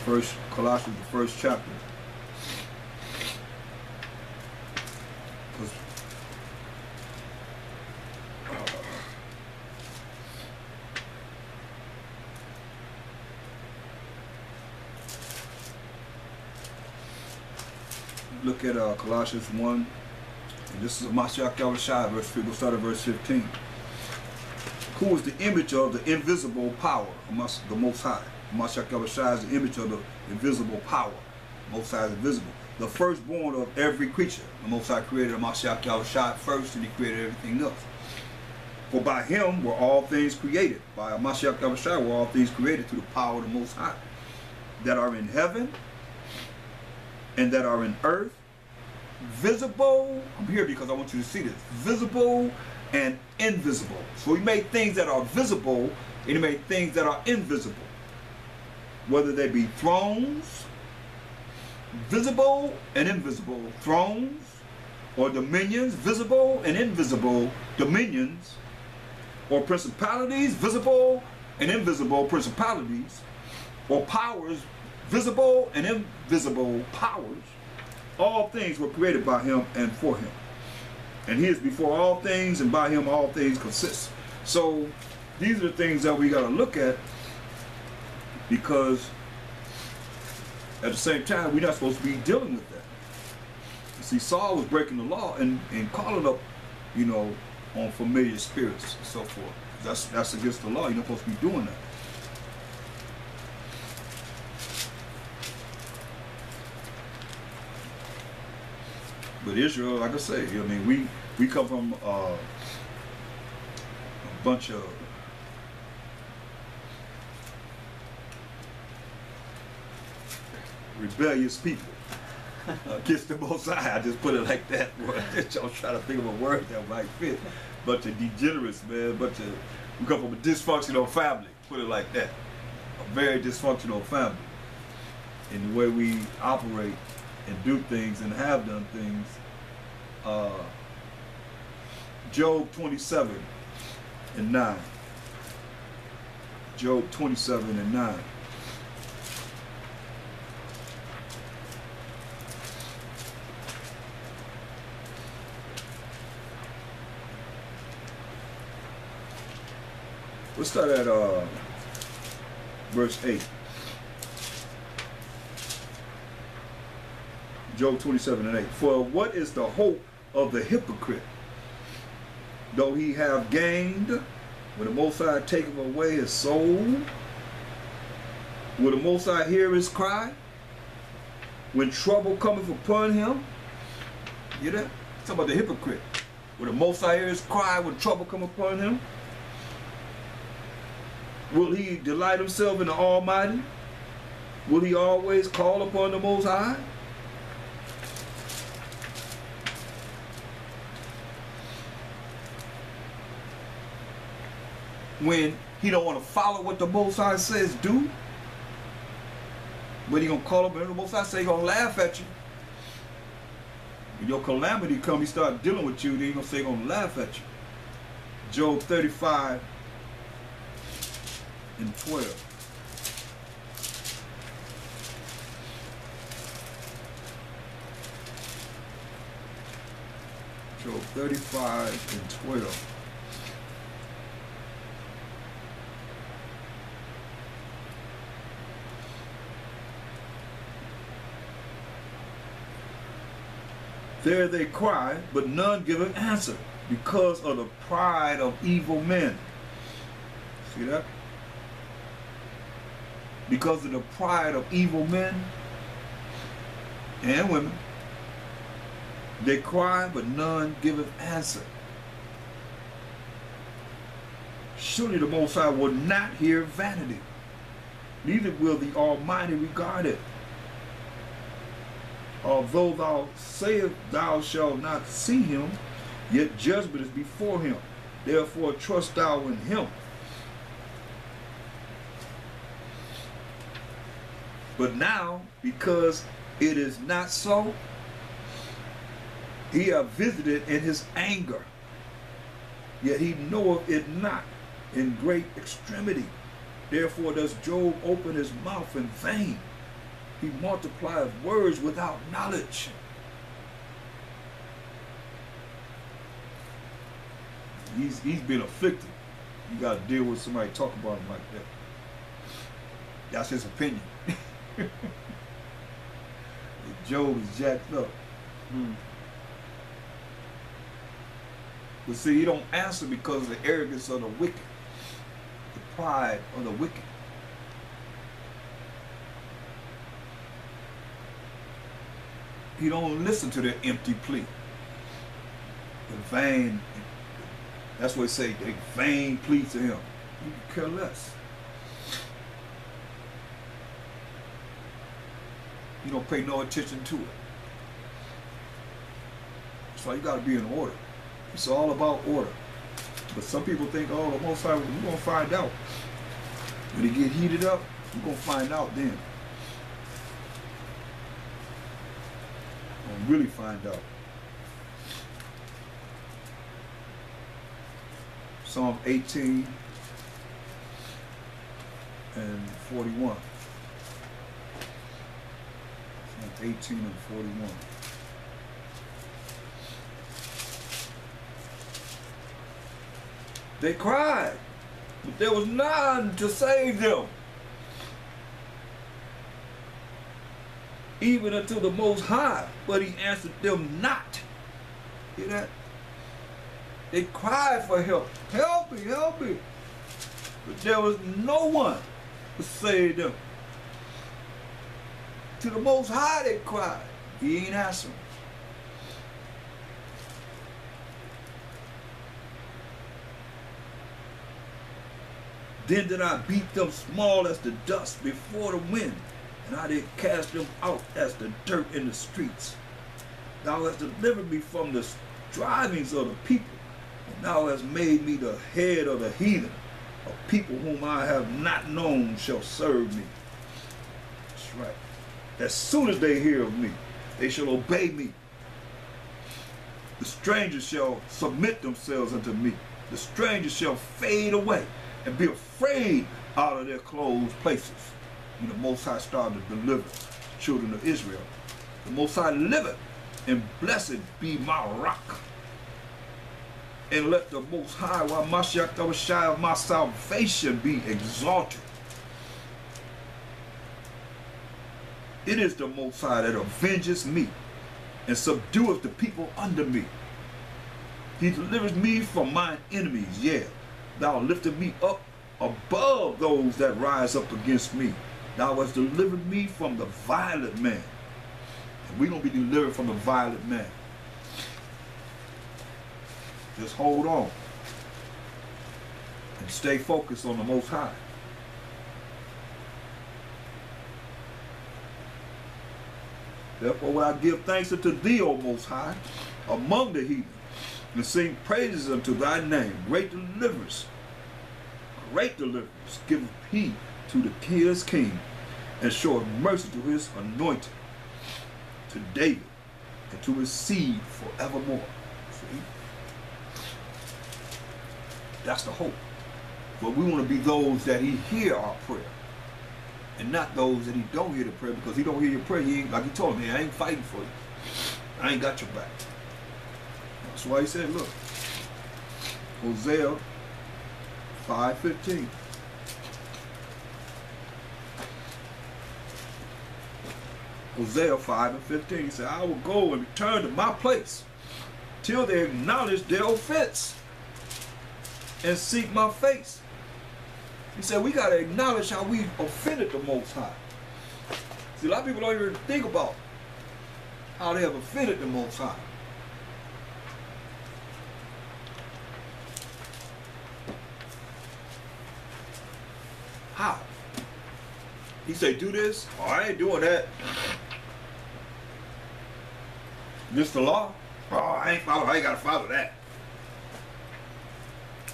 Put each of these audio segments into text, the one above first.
Colossians, the first chapter. 'Cause, look at Colossians 1, and this is Mashiach Yahushua, we'll start at verse 15. Who is the image of the invisible power of the Most High? Mashiach Yahushua is the image of the invisible power. Most High is invisible. The firstborn of every creature. The Most High created Mashiach Yahushua first, and he created everything else. For by him were all things created. By Mashiach Yahushua were all things created through the power of the Most High, that are in heaven and that are in earth, visible. I'm here because I want you to see this. Visible and invisible. So he made things that are visible, and he made things that are invisible. Whether they be thrones, visible and invisible thrones, or dominions, visible and invisible dominions, or principalities, visible and invisible principalities, or powers, visible and invisible powers. All things were created by him and for him. And he is before all things, and by him all things consist. So these are the things that we got to look at, because at the same time, we're not supposed to be dealing with that. You see, Saul was breaking the law and calling up, you know, on familiar spirits and so forth. That's against the law. You're not supposed to be doing that. But Israel, like I say, I mean, we come from a bunch of rebellious people against the Most High. I just put it like that. I was trying to think of a word that might fit. Bunch of degenerates, man. We come from a dysfunctional family. Put it like that. A very dysfunctional family in the way we operate and do things and have done things. Job 27 and 9. Job 27 and 9. Let's start at verse 8. Job 27 and 8. For what is the hope of the hypocrite? Though he have gained, when the Most High taketh away his soul, will the Most High hear his cry? When trouble cometh upon him? You know? Talk about the hypocrite. Will the Most High hear his cry when trouble come upon him? Will he delight himself in the Almighty? Will he always call upon the Most High? When he don't want to follow what the Most High says do, but he gonna call upon the Most High, say he gonna laugh at you. When your calamity come, he start dealing with you, then he gonna say he gonna laugh at you. Job 35 and 12. Job 35 and 12. There they cry, but none give an answer, because of the pride of evil men. See that? Because of the pride of evil men and women, they cry, but none giveth answer. Surely the Most High will not hear vanity, neither will the Almighty regard it. Although thou sayest thou shalt not see him, yet judgment is before him. Therefore trust thou in him. But now, because it is not so, he hath visited in his anger, yet he knoweth it not in great extremity. Therefore does Job open his mouth in vain, He multiplies words without knowledge. He's been afflicted. You got to deal with somebody talk about him like that. That's his opinion. Job is jacked up. But see, he don't answer because of the arrogance of the wicked, the pride of the wicked. He don't listen to their empty plea. The vain, that's what they say, they vain plea to him. You can care less. You don't pay no attention to it. So you got to be in order. It's all about order. But some people think, oh, the Most High, we're going to find out. When it get heated up, we're going to find out then. We're going to really find out. Psalm 18 and 41. Psalm 18 and 41. They cried, but there was none to save them. Even unto the Most High, but he answered them not. Hear that? They cried for help. Help me, help me. But there was no one to save them. To the Most High they cried. He ain't answering. Then did I beat them small as the dust before the wind, and I did cast them out as the dirt in the streets. Thou hast delivered me from the strivings of the people, and thou hast made me the head of the heathen. A people whom I have not known shall serve me. That's right. As soon as they hear of me, they shall obey me. The strangers shall submit themselves unto me. The strangers shall fade away and be afraid out of their closed places. When the Most High started to deliver the children of Israel, the Most High liveth, and blessed be my rock. And let the Most High, while Mashiach Thaahwam of my salvation, be exalted. It is the Most High that avenges me and subdueth the people under me. He delivers me from mine enemies, yeah. Thou liftest me up above those that rise up against me. Thou hast delivered me from the violent man. And we're going to be delivered from the violent man. Just hold on. And stay focused on the Most High. Therefore will I give thanks unto thee, O Most High, among the heathen, and sing praises unto thy name. Great deliverance giveth he to the his king, and showeth mercy to his anointed, to David, and to his seed forevermore. See? That's the hope. But we want to be those that he hear our prayer, and not those that he don't hear the prayer, because he don't hear your prayer. He ain't, like he told me, I ain't fighting for you. I ain't got your back. That's why he said, look, Hosea 5:15. Hosea 5:15. He said, I will go and return to my place till they acknowledge their offense and seek my face. He said, we got to acknowledge how we offended the Most High. See, a lot of people don't even think about how they have offended the Most High. How? He said, do this. Oh, I ain't doing that. This the law? Oh, I ain't got to follow that.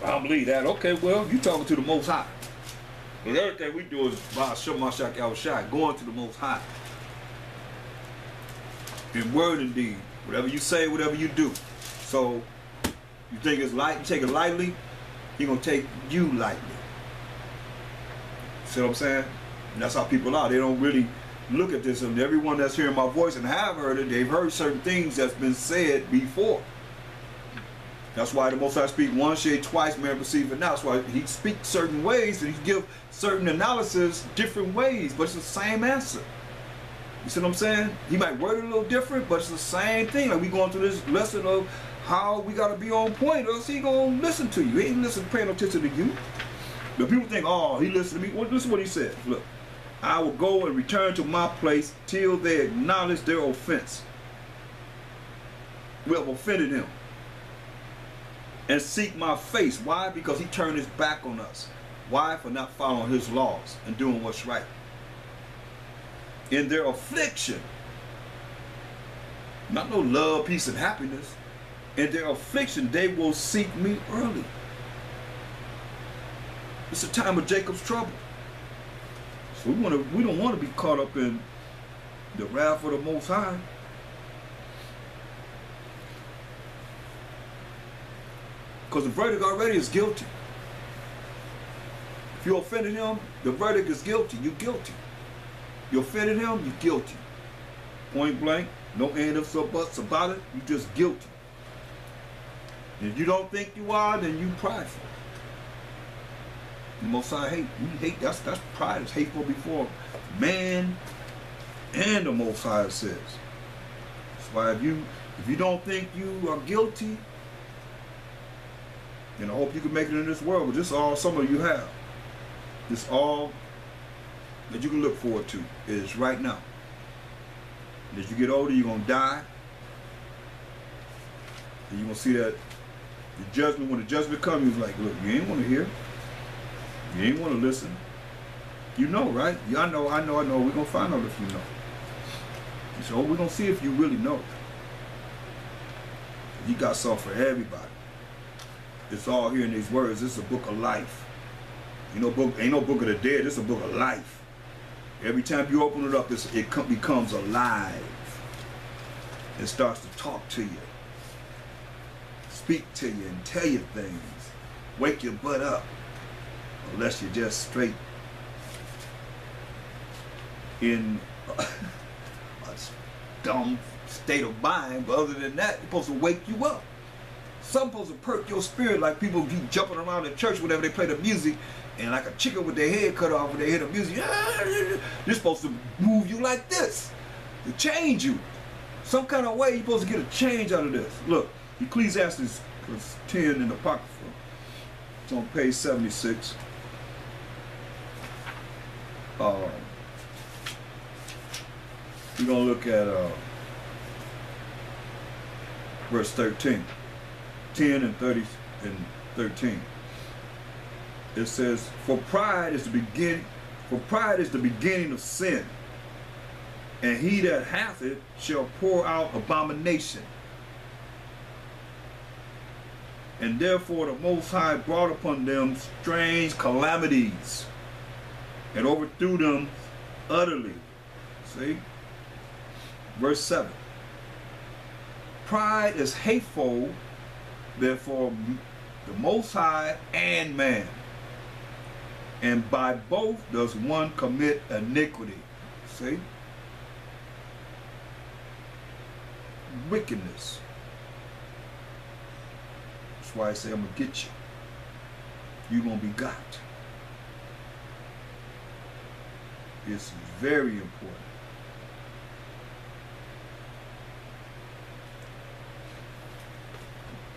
I don't believe that. Okay, well, you talking to the Most High. Because everything we do is by Shemashak Yahushai, going to the Most High. In word and deed. Whatever you say, whatever you do. So, you think it's light, you take it lightly, he going to take you lightly. See what I'm saying? And that's how people are. They don't really look at this, and everyone that's hearing my voice and have heard it, they've heard certain things that's been said before. That's why the Most High speak once, yea, twice, man perceive it now. That's why he speaks certain ways, and he give certain analysis different ways, but it's the same answer. You see what I'm saying? He might word it a little different, but it's the same thing. Like we going through this lesson of how we got to be on point, or else he going to listen to you. He ain't paying no attention to you. But people think, oh, he listened to me. Well, listen to what he said. Look, I will go and return to my place till they acknowledge their offense. We have offended him. And seek my face. Why? Because he turned his back on us. Why? For not following his laws and doing what's right. In their affliction, not no love, peace, and happiness. In their affliction, they will seek me early. It's a time of Jacob's trouble. So we don't want to be caught up in the wrath of the Most High. Because the verdict already is guilty. If you offended him, the verdict is guilty. You're guilty. You offended him, you're guilty. Point blank, no ifs or buts about it, you're just guilty. And if you don't think you are, then you prideful. The Most High hate. We hate, that's pride is hateful before man and the Most High says. That's why if you don't think you are guilty, and I hope you can make it in this world, but this is all some of you have. This all that you can look forward to is right now. And as you get older, you're going to die. And you're going to see that the judgment, when the judgment comes, you're like, look, you ain't want to hear. You ain't want to listen. You know, right? I know. We're going to find out if you know. So we're going to see if you really know. You got something for everybody. It's all here in these words. This is a book of life. Ain't no book of the dead. This is a book of life. Every time you open it up, it becomes alive. It starts to talk to you, speak to you, and tell you things. Wake your butt up, unless you're just straight in a dumb state of mind. But other than that, it's supposed to wake you up. Some supposed to perk your spirit, like people be jumping around in church whenever they play the music, and like a chicken with their head cut off when they hear the music. They're supposed to move you like this, to change you. Some kind of way you're supposed to get a change out of this. Look, Ecclesiastes 10 in the Apocrypha. It's on page 76. We're going to look at verse 13. 10 and 30 and 13. It says, for pride is the beginning of sin, and he that hath it shall pour out abomination. And therefore the Most High brought upon them strange calamities, and overthrew them utterly. See? Verse 7. Pride is hateful, therefore the Most High and man, and by both does one commit iniquity. See? Wickedness. That's why I say I'm going to get you. You're going to be got. It's very important.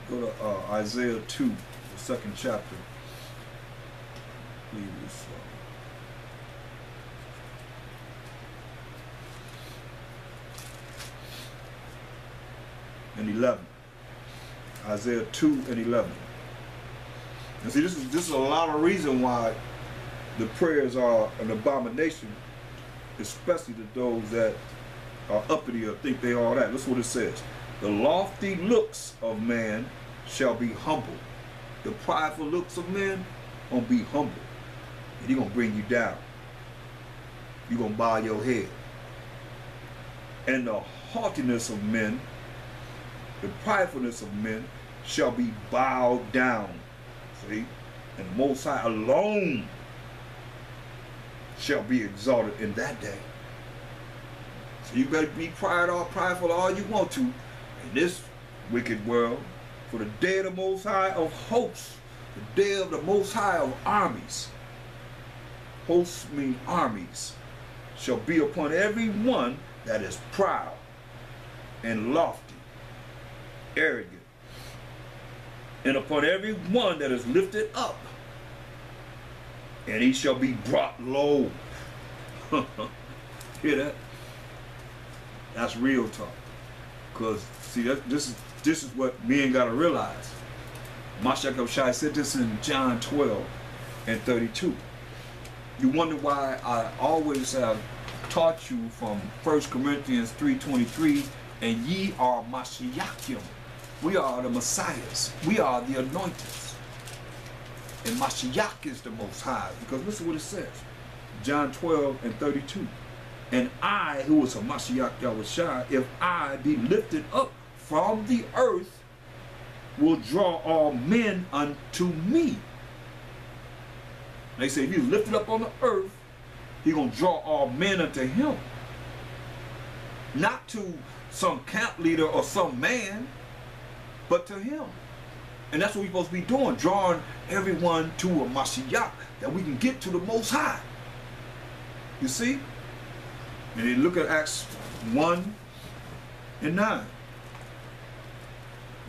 Go to Isaiah 2, the second chapter. Please. And 11. Isaiah 2 and 11. And see, this is a lot of reason why the prayers are an abomination, especially to those that are uppity or think they all that. That's what it says. The lofty looks of man shall be humbled. The prideful looks of men gonna be humbled. And he gonna bring you down. You gonna bow your head. And the haughtiness of men, the pridefulness of men shall be bowed down. See? And the Most High alone shall be exalted in that day. So you better be prideful all you want to in this wicked world. For the day of the Most High of hosts, the day of the Most High of armies, hosts mean armies, shall be upon every one that is proud and lofty, arrogant, and upon every one that is lifted up, and he shall be brought low. Hear that? That's real talk. Because see, this is what men gotta realize. Mashiach Shai said this in John 12 and 32. You wonder why I always have taught you from 1 Corinthians 3:23, and ye are Mashiachim. We are the Messiahs. We are the anointeds. And Mashiach is the Most High. Because listen what it says. John 12 and 32. And I, who is a Mashiach Yahushua, if I be lifted up from the earth, will draw all men unto me. They say if he's lifted up on the earth, he's going to draw all men unto him. Not to some camp leader or some man, but to him. And that's what we're supposed to be doing, drawing everyone to a Mashiach, that we can get to the Most High. You see? And then look at Acts 1 and 9.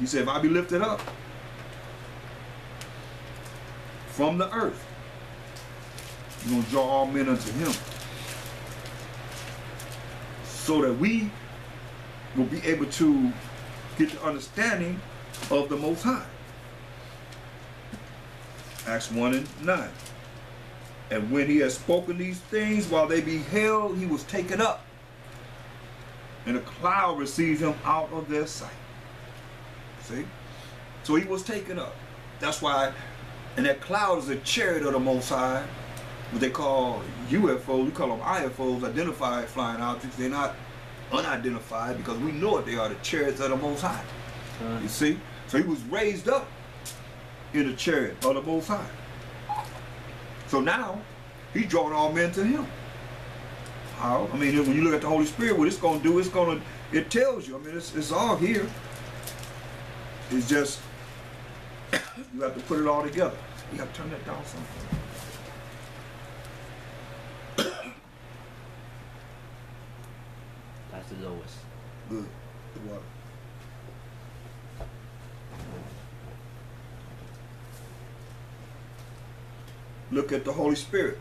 He said, if I be lifted up from the earth, you're going to draw all men unto him. So that we will be able to get the understanding of the Most High. Acts 1 and 9. And when he had spoken these things, while they beheld, he was taken up, and a cloud received him out of their sight. See? So he was taken up. That's why, and that cloud is a chariot of the Most High, what they call UFOs. We call them IFOs, identified flying objects. They're not unidentified because we know it. They are the chariots of the Most High. You see? So he was raised up in the chariot of the Most High. So now, he's drawing all men to him. How? I mean, when you look at the Holy Spirit, what it's going to do, it tells you. I mean, it's all here. It's just, you have to put it all together. You have to turn that down something. That's the lowest. Good. The water. Look at the Holy Spirit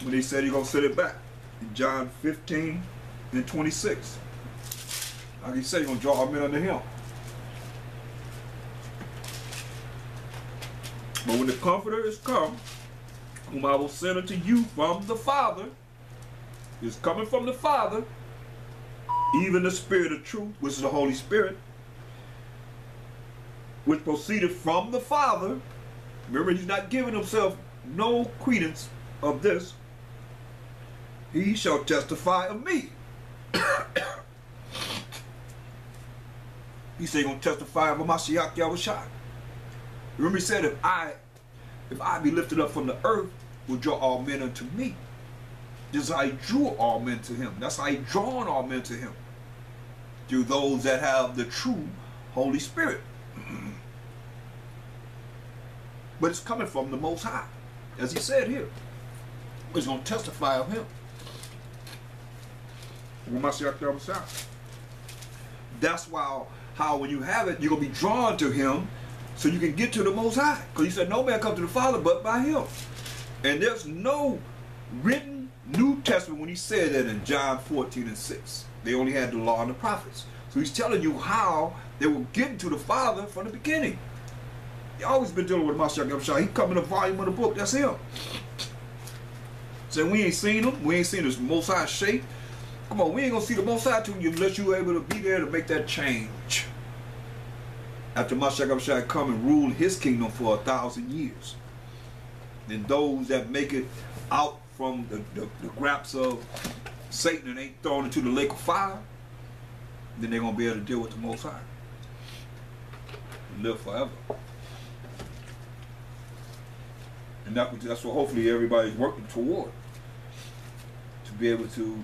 when he said he's going to set it back in John 15 and 26. Like he said, he's going to draw all men unto him. But when the Comforter is come, whom I will send unto you from the Father, is coming from the Father, even the Spirit of truth, which is the Holy Spirit, which proceeded from the Father. Remember, he's not giving himself no credence of this. He shall testify of me. He said he's going to testify of Mashiach Yahushua. Remember he said, if I be lifted up from the earth, will draw all men unto me. This is how he drew all men to him. That's how he drawn all men to him. Through those that have the true Holy Spirit. But it's coming from the Most High. As he said here. He's going to testify of him. That's why how when you have it, you're going to be drawn to him so you can get to the Most High. Because he said, no man comes to the Father but by him. And there's no written New Testament when he said that in John 14 and 6. They only had the law and the prophets. So he's telling you how they were getting to the Father from the beginning. He always been dealing with Mashiach Yahushua. He come in a volume of the book. That's him. So we ain't seen him. We ain't seen his Most High shape. Come on, we ain't gonna see the Most High till you unless you're able to be there to make that change. After Mashiach Yahushua come and rule his kingdom for 1,000 years. Then those that make it out from the grasp of Satan and ain't thrown into the lake of fire, then they're gonna be able to deal with the Most High. And live forever. And that's what hopefully everybody's working toward. To be able to